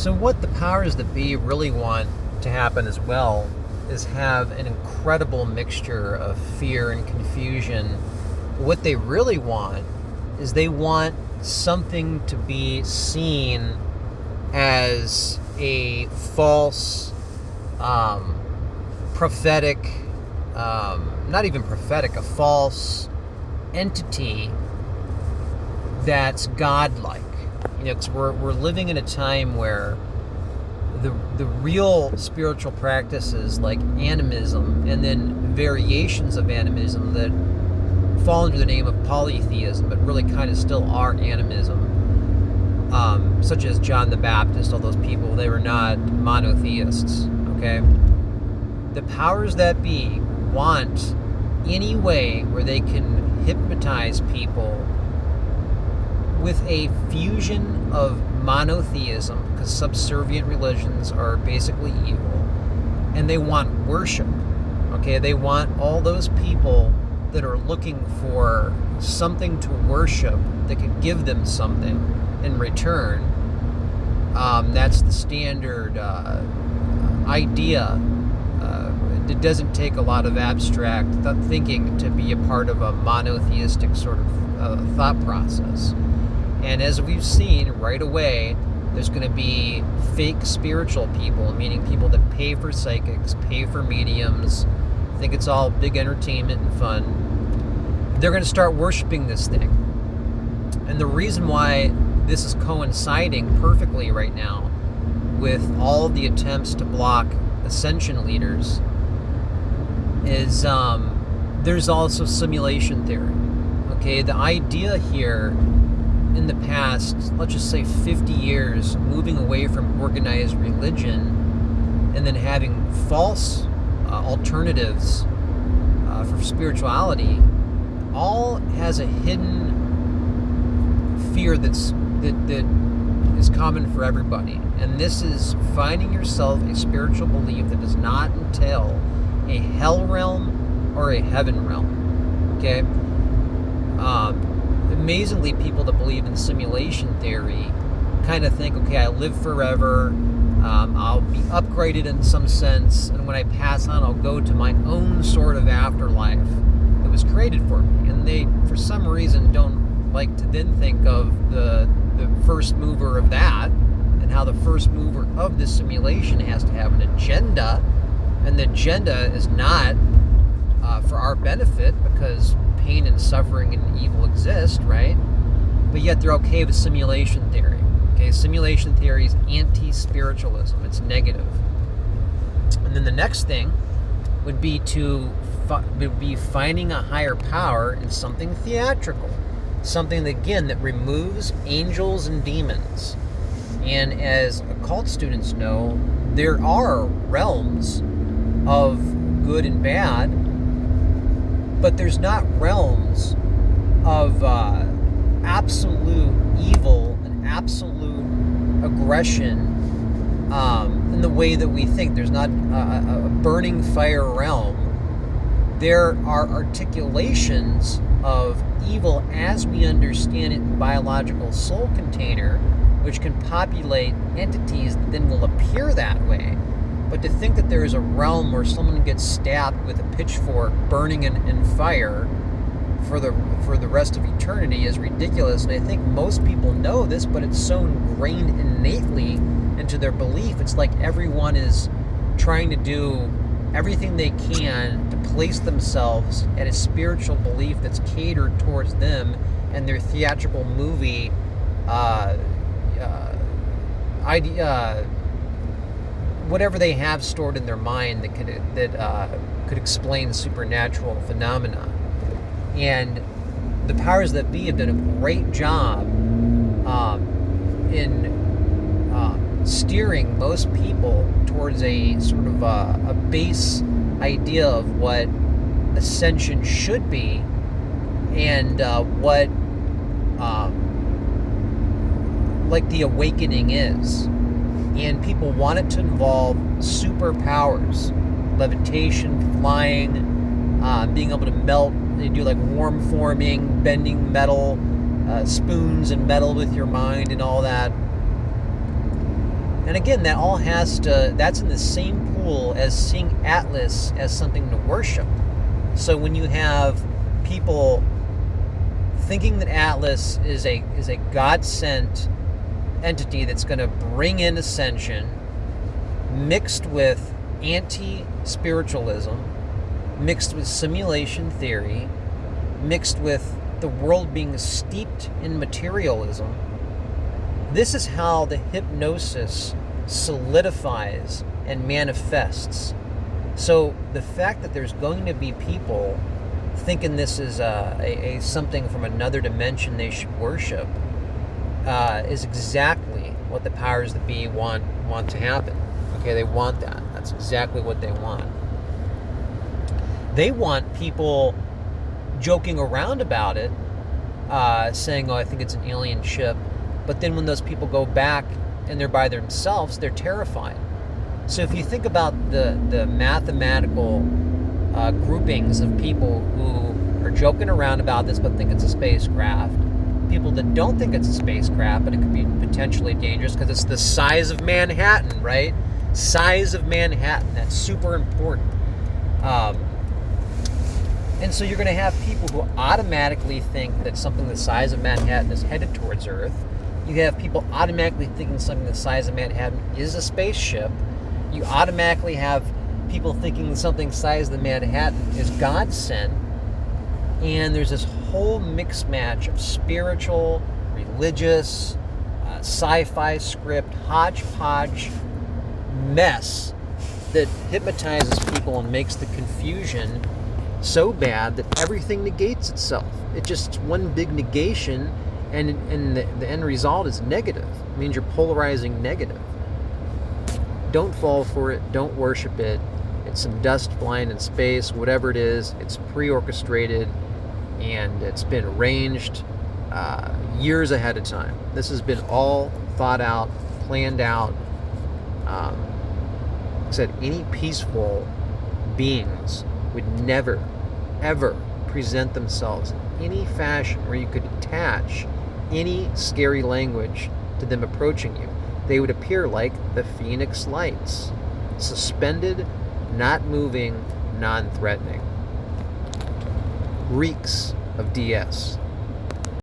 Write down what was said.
So what the powers that be really want to happen as well is have an incredible mixture of fear and confusion. What they really want is they want something to be seen as a false, prophetic, not even prophetic, a false entity that's godlike. Because we're living in a time where the real spiritual practices like animism and then variations of animism that fall under the name of polytheism but really kind of still are animism, such as John the Baptist, all those people, they were not monotheists, okay? The powers that be want any way where they can hypnotize people with a fusion of monotheism, because subservient religions are basically evil, and they want worship. Okay, they want all those people that are looking for something to worship that could give them something in return. That's the standard idea. It doesn't take a lot of abstract thinking to be a part of a monotheistic sort of thought process. And as we've seen right away, there's going to be fake spiritual people, meaning people that pay for psychics, pay for mediums, think it's all big entertainment and fun. They're going to start worshiping this thing. And the reason why this is coinciding perfectly right now with all of the attempts to block ascension leaders is there's also simulation theory. Okay, the idea here in the past, let's just say 50 years, moving away from organized religion and then having false alternatives for spirituality, all has a hidden fear that is common for everybody. And this is finding yourself a spiritual belief that does not entail a hell realm or a heaven realm. Okay? Amazingly, people that believe in simulation theory kind of think, okay, I live forever, I'll be upgraded in some sense, and when I pass on, I'll go to my own sort of afterlife that was created for me. And they, for some reason, don't like to then think of the first mover of that, and how the first mover of this simulation has to have an agenda, and the agenda is not for our benefit, because pain and suffering and evil exist, right? But yet they're okay with simulation theory. Okay, simulation theory is anti-spiritualism. It's negative. And then the next thing would be finding a higher power in something theatrical, something that removes angels and demons. And as occult students know, there are realms of good and bad, but there's not realms of absolute evil and absolute aggression in the way that we think. There's not a burning fire realm. There are articulations of evil as we understand it in biological soul container, which can populate entities that then will appear that way. But to think that there is a realm where someone gets stabbed with a pitchfork, burning in fire for the rest of eternity is ridiculous. And I think most people know this, but it's so ingrained innately into their belief. It's like everyone is trying to do everything they can to place themselves at a spiritual belief that's catered towards them and their theatrical movie idea. Whatever they have stored in their mind that could explain supernatural phenomena. And the powers that be have done a great job in steering most people towards a sort of a base idea of what ascension should be, and what like the awakening is. And people want it to involve superpowers, levitation, flying, being able to melt. They do like worm forming, bending metal, spoons and metal with your mind and all that. And again, that's in the same pool as seeing Atlas as something to worship. So when you have people thinking that Atlas is a God-sent entity that's going to bring in ascension, mixed with anti-spiritualism, mixed with simulation theory, mixed with the world being steeped in materialism, this is how the hypnosis solidifies and manifests. So the fact that there's going to be people thinking this is a something from another dimension they should worship is exactly what the powers that be want to happen. Okay, they want that. That's exactly what they want. They want people joking around about it, saying, "Oh, I think it's an alien ship." But then when those people go back and they're by themselves, they're terrified. So if you think about the mathematical groupings of people who are joking around about this but think it's a spacecraft, people that don't think it's a spacecraft but it could be potentially dangerous because it's the size of Manhattan, right? Size of Manhattan, that's super important. And so you're going to have people who automatically think that something the size of Manhattan is headed towards Earth. You have people automatically thinking something the size of Manhattan is a spaceship. You automatically have people thinking something the size of Manhattan is God sent. And there's this whole mix match of spiritual, religious, sci-fi script, hodgepodge mess that hypnotizes people and makes the confusion so bad that everything negates itself. It's just one big negation, and the end result is negative. It means you're polarizing negative. Don't fall for it. Don't worship it. It's some dust flying in space, whatever it is. It's pre-orchestrated, and it's been arranged years ahead of time. This has been all thought out, planned out. Like I said, any peaceful beings would never, ever present themselves in any fashion where you could attach any scary language to them approaching you. They would appear like the Phoenix Lights, suspended, not moving, non-threatening. Reeks of DS.